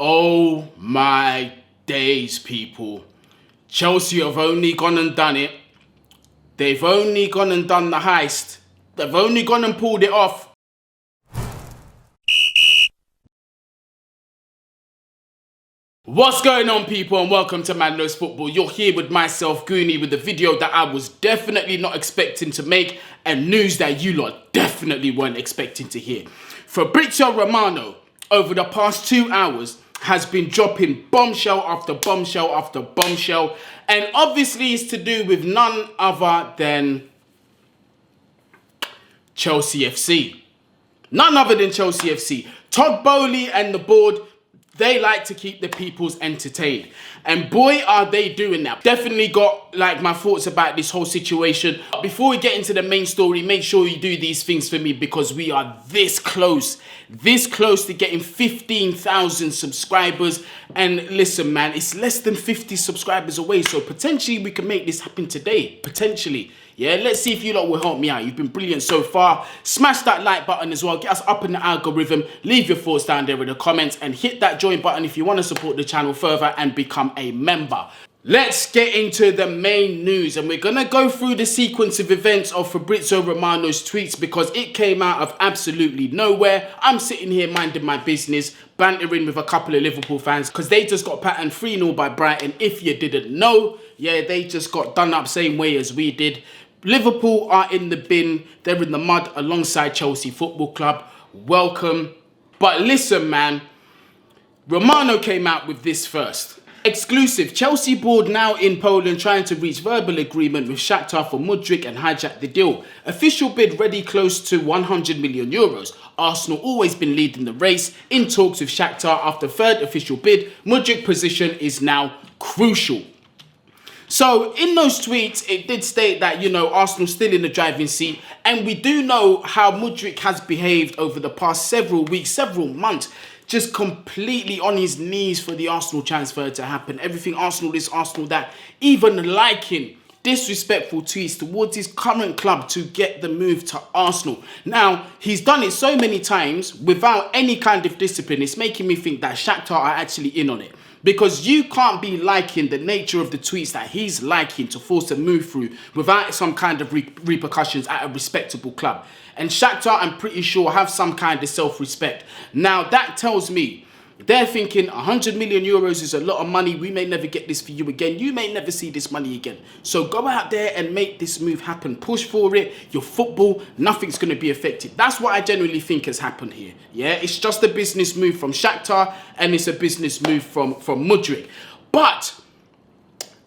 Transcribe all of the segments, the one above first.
Oh my days, people. Chelsea have only gone and done it. They've only gone and done the heist. They've only gone and pulled it off. What's going on, people, and welcome to Man Knows Football. You're here with myself, Guni, with a video that I was definitely not expecting to make and news that you lot definitely weren't expecting to hear. Fabrizio Romano, over the past 2 hours, has been dropping bombshell after bombshell after bombshell, and obviously it's to do with none other than Chelsea FC. None other than Chelsea FC. Todd Boehly and the board, they like to keep the peoples entertained. And boy, are they doing that. Definitely got my thoughts about this whole situation. Before we get into the main story, make sure you do these things for me because we are this close to getting 15,000 subscribers. And listen, man, it's less than 50 subscribers away. So potentially we can make this happen today. Potentially. Yeah, let's see if you lot will help me out. You've been brilliant so far. Smash that like button as well. Get us up in the algorithm. Leave your thoughts down there in the comments and hit that join button if you want to support the channel further and become a member. Let's get into the main news, and we're going to go through the sequence of events of Fabrizio Romano's tweets because it came out of absolutely nowhere. I'm sitting here minding my business, bantering with a couple of Liverpool fans because they just got patterned 3-0 by Brighton. If you didn't know, yeah, they just got done up same way as we did. Liverpool are in the bin. They're in the mud alongside Chelsea Football Club. Welcome. But listen, man, Romano came out with this first. Exclusive. Chelsea board now in Poland trying to reach verbal agreement with Shakhtar for Mudryk and hijack the deal. Official bid ready close to 100 million euros. Arsenal always been leading the race in talks with Shakhtar after third official bid. Mudryk position is now crucial. So in those tweets, it did state that, Arsenal's still in the driving seat. And we do know how Mudryk has behaved over the past several weeks, several months. Just completely on his knees for the Arsenal transfer to happen. Everything Arsenal this, Arsenal that. Even liking disrespectful tweets towards his current club to get the move to Arsenal. Now, he's done it so many times without any kind of discipline. It's making me think that Shakhtar are actually in on it. Because you can't be liking the nature of the tweets that he's liking to force a move through without some kind of repercussions at a respectable club. And Shakhtar, I'm pretty sure, have some kind of self-respect. Now, that tells me they're thinking 100 million euros is a lot of money. We may never get this for you again. You may never see this money again. So go out there and make this move happen. Push for it. Your football, nothing's going to be affected. That's what I genuinely think has happened here. Yeah, it's just a business move from Shakhtar and it's a business move from Mudryk. But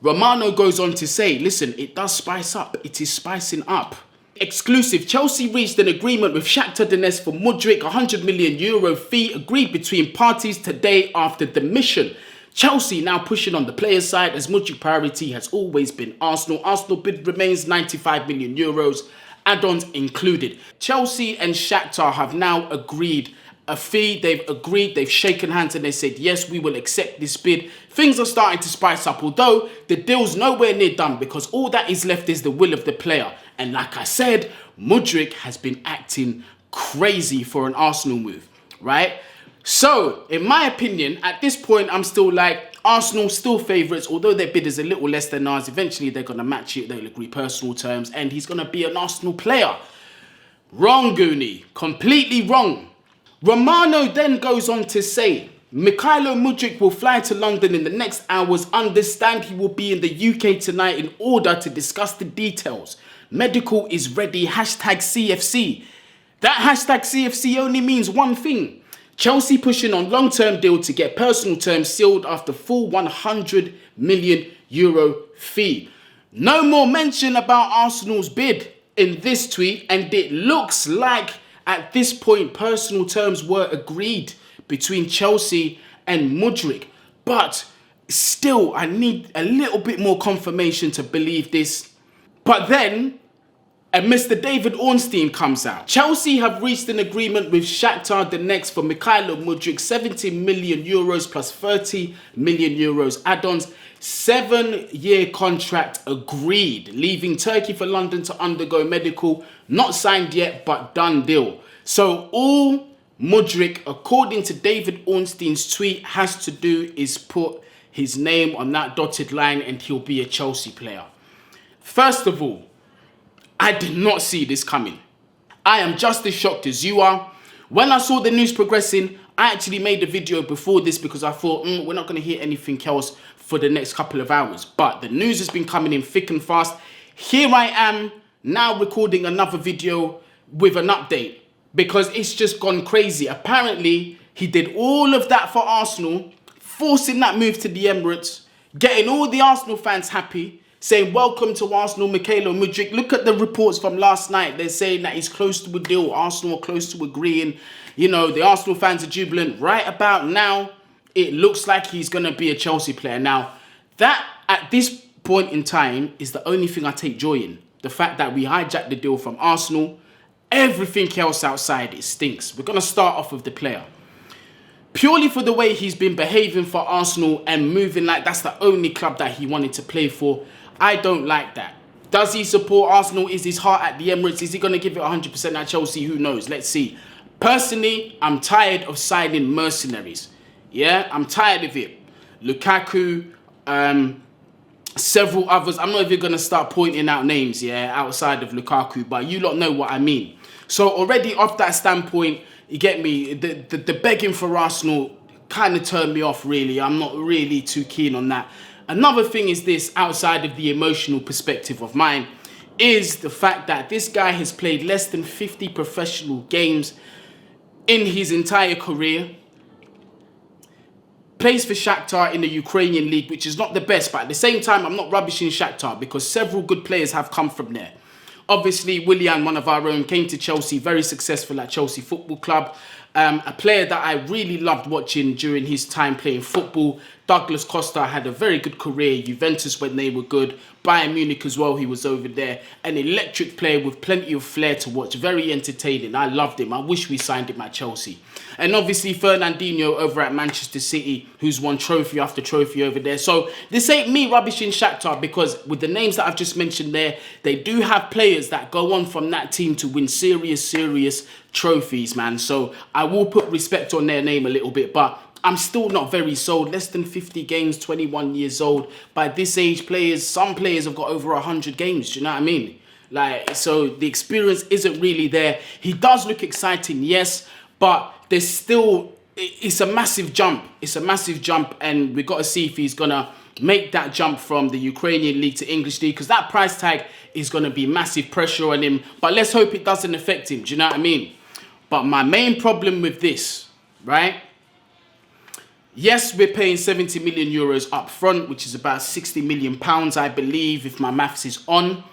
Romano goes on to say, listen, it does spice up. It is spicing up. Exclusive. Chelsea reached an agreement with Shakhtar Donetsk for Mudryk, 100 million euro fee agreed between parties today after the mission. Chelsea now pushing on the players' side as Mudryk priority has always been Arsenal. Arsenal bid remains 95 million euros, add-ons included. Chelsea and Shakhtar have now agreed a fee. They've agreed, they've shaken hands and they said, yes, we will accept this bid. Things are starting to spice up, although the deal's nowhere near done because all that is left is the will of the player. And like I said, Mudryk has been acting crazy for an Arsenal move, right? So, in my opinion, at this point, I'm still like, Arsenal still favourites, although their bid is a little less than ours. Eventually, they're going to match it. They'll agree personal terms, and he's going to be an Arsenal player. Wrong, Guni. Completely wrong. Romano then goes on to say, Mikhailo Mudryk will fly to London in the next hours. Understand he will be in the UK tonight in order to discuss the details. Medical is ready, #CFC. That #CFC only means one thing. Chelsea pushing on long-term deal to get personal terms sealed after full 100 million euro fee. No more mention about Arsenal's bid in this tweet, and it looks like at this point personal terms were agreed between Chelsea and Mudryk. But still, I need a little bit more confirmation to believe this. But then, and Mr. David Ornstein comes out. Chelsea have reached an agreement with Shakhtar Donetsk for Mikhailo Mudryk, 70 million euros plus 30 million euros add-ons. 7-year contract agreed, leaving Turkey for London to undergo medical. Not signed yet, but done deal. So all Mudryk, according to David Ornstein's tweet, has to do is put his name on that dotted line and he'll be a Chelsea player. First of all, I did not see this coming. I am just as shocked as you are. When I saw the news progressing, I actually made a video before this because I thought, we're not going to hear anything else for the next couple of hours. But the news has been coming in thick and fast. Here I am now recording another video with an update because it's just gone crazy. Apparently, he did all of that for Arsenal, forcing that move to the Emirates, getting all the Arsenal fans happy, saying, welcome to Arsenal, Hijack Mudryk. Look at the reports from last night. They're saying that he's close to a deal. Arsenal are close to agreeing. You know, the Arsenal fans are jubilant. Right about now, it looks like he's going to be a Chelsea player. Now, that at this point in time is the only thing I take joy in. The fact that we hijacked the deal from Arsenal. Everything else outside, it stinks. We're going to start off with the player. Purely for the way he's been behaving for Arsenal and moving like that's the only club that he wanted to play for, I don't like that. Does he support Arsenal? Is his heart at the Emirates? Is he going to give it 100% at Chelsea? Who knows? Let's see. Personally, I'm tired of signing mercenaries. Yeah, I'm tired of it. Lukaku, several others. I'm not even going to start pointing out names, yeah, outside of Lukaku, but you lot know what I mean. So already off that standpoint, you get me, the begging for Arsenal kind of turned me off, really. I'm not really too keen on that. Another thing is this, outside of the emotional perspective of mine, is the fact that this guy has played less than 50 professional games in his entire career. Plays for Shakhtar in the Ukrainian league, which is not the best, but at the same time, I'm not rubbishing Shakhtar because several good players have come from there. Obviously, Willian, one of our own, came to Chelsea, very successful at Chelsea Football Club. A player that I really loved watching during his time playing football. Douglas Costa had a very good career. Juventus when they were good. Bayern Munich as well, he was over there. An electric player with plenty of flair to watch. Very entertaining. I loved him. I wish we signed him at Chelsea. And obviously Fernandinho over at Manchester City, who's won trophy after trophy over there. So this ain't me rubbishing Shakhtar because with the names that I've just mentioned there, they do have players that go on from that team to win serious trophies, man. So I will put respect on their name a little bit, but I'm still not very sold. Less than 50 games, 21 years old. By this age, some players have got over 100 games. Do you know what I mean? Like, so the experience isn't really there. He does look exciting, yes, but there's still, it's a massive jump. It's a massive jump, and we've got to see if he's going to make that jump from the Ukrainian league to English league, because that price tag is going to be massive pressure on him. But let's hope it doesn't affect him. Do you know what I mean? But my main problem with this, right? Yes, we're paying 70 million euros up front, which is about 60 million pounds, I believe, if my maths is on.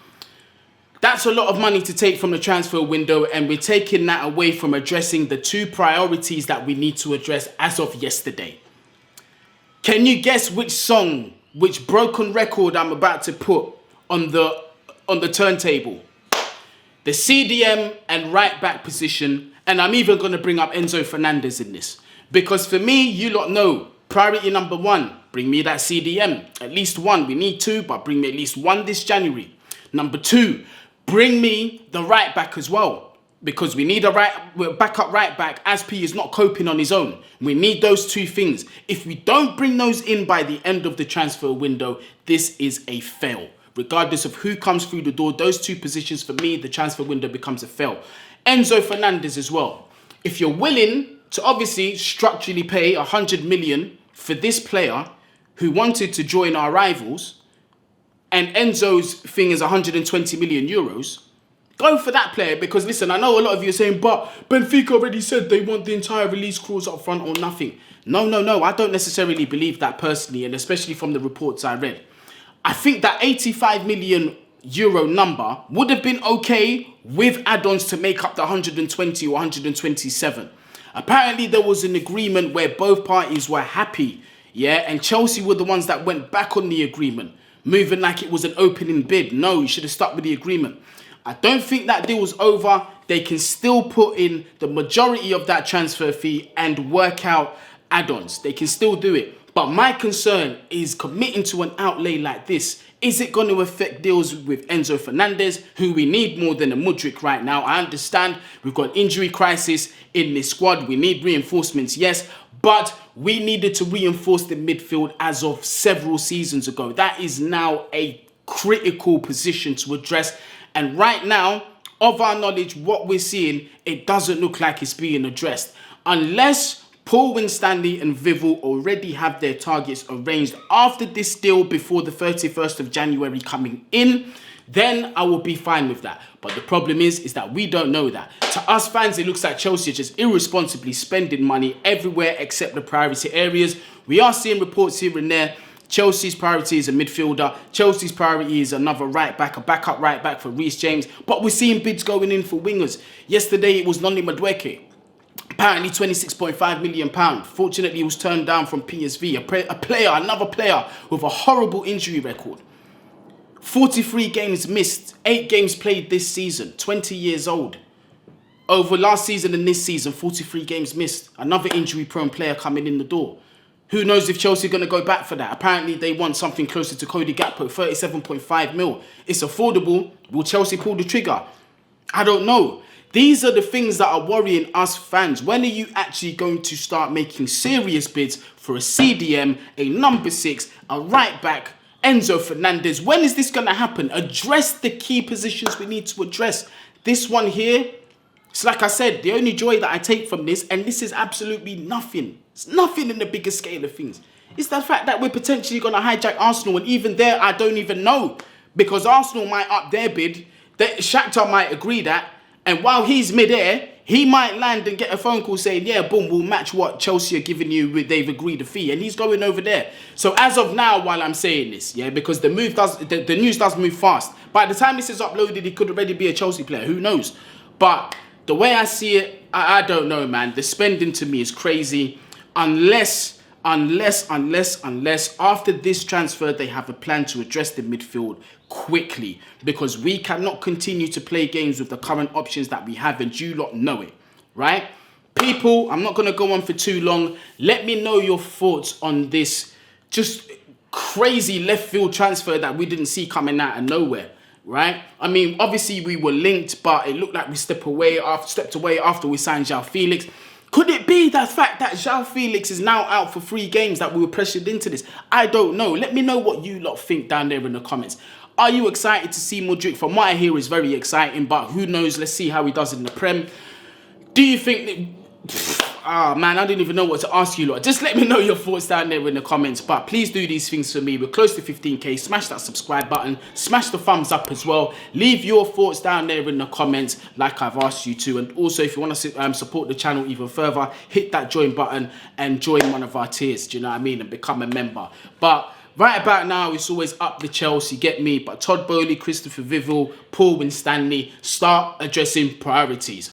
That's a lot of money to take from the transfer window, and we're taking that away from addressing the two priorities that we need to address as of yesterday. Can you guess which song, which broken record I'm about to put on the turntable? The CDM and right back position, and I'm even going to bring up Enzo Fernandez in this. Because for me, you lot know, priority number one, bring me that CDM. At least one. We need two, but bring me at least one this January. Number two, bring me the right back as well. Because we need a backup right back, as P is not coping on his own. We need those two things. If we don't bring those in by the end of the transfer window, this is a fail. Regardless of who comes through the door, those two positions, for me, the transfer window becomes a fail. Enzo Fernandez as well. If you're willing to obviously structurally pay 100 million for this player who wanted to join our rivals, and Enzo's thing is 120 million euros, go for that player. Because listen, I know a lot of you are saying, but Benfica already said they want the entire release clause up front or nothing. No, I don't necessarily believe that personally, and especially from the reports I read. I think that 85 million euro number would have been okay with add-ons to make up the 120 or 127. Apparently there was an agreement where both parties were happy, yeah, and Chelsea were the ones that went back on the agreement, moving like it was an opening bid. No, you should have stuck with the agreement. I don't think that deal was over. They can still put in the majority of that transfer fee and work out add-ons. They can still do it. But my concern is committing to an outlay like this. Is it going to affect deals with Enzo Fernandez, who we need more than a Mudryk right now? I understand we've got injury crisis in this squad. We need reinforcements, yes, but we needed to reinforce the midfield as of several seasons ago. That is now a critical position to address. And right now, of our knowledge, what we're seeing, it doesn't look like it's being addressed. Unless Paul Winstanley and Vivel already have their targets arranged after this deal before the 31st of January coming in, then I will be fine with that. But the problem is that we don't know that. To us fans, it looks like Chelsea are just irresponsibly spending money everywhere except the priority areas. We are seeing reports here and there. Chelsea's priority is a midfielder. Chelsea's priority is another right back, a backup right back for Reece James. But we're seeing bids going in for wingers. Yesterday it was Guni Mudryk. Apparently £26.5 million. Fortunately, he was turned down from PSV. Another player with a horrible injury record. 43 games missed, 8 games played this season, 20 years old. Over last season and this season, 43 games missed. Another injury-prone player coming in the door. Who knows if Chelsea are going to go back for that? Apparently, they want something closer to Cody Gakpo, 37.5 mil. It's affordable. Will Chelsea pull the trigger? I don't know. These are the things that are worrying us fans. When are you actually going to start making serious bids for a CDM, a number 6, a right back, Enzo Fernandez? When is this going to happen? Address the key positions we need to address. This one here, it's like I said, the only joy that I take from this, and this is absolutely nothing. It's nothing in the bigger scale of things. It's the fact that we're potentially going to hijack Arsenal, and even there, I don't even know. Because Arsenal might up their bid, Shakhtar might agree that, and while he's mid-air, he might land and get a phone call saying, yeah, boom, we'll match what Chelsea are giving you. They've agreed a fee. And he's going over there. So as of now, while I'm saying this, yeah, because the news does move fast. By the time this is uploaded, he could already be a Chelsea player. Who knows? But the way I see it, I don't know, man. The spending to me is crazy. Unless after this transfer, they have a plan to address the midfield quickly, because we cannot continue to play games with the current options that we have, and you lot know it, right? People, I'm not going to go on for too long. Let me know your thoughts on this just crazy left field transfer that we didn't see coming out of nowhere, right? I mean, obviously we were linked, but it looked like we stepped away after we signed João Felix. Could it be the fact that João Felix is now out for 3 games that we were pressured into this? I don't know. Let me know what you lot think down there in the comments. Are you excited to see Mudryk? From what I hear, is very exciting, but who knows? Let's see how he does in the Prem. Do you think that... man, I don't even know what to ask you lot. Just let me know your thoughts down there in the comments. But please do these things for me. We're close to 15k. Smash that subscribe button. Smash the thumbs up as well. Leave your thoughts down there in the comments like I've asked you to. And also, if you want to support the channel even further, hit that join button and join one of our tiers. Do you know what I mean? And become a member. But right about now, it's always up the Chelsea, get me. But Todd Boehly, Christopher Vivel, Paul Winstanley, start addressing priorities.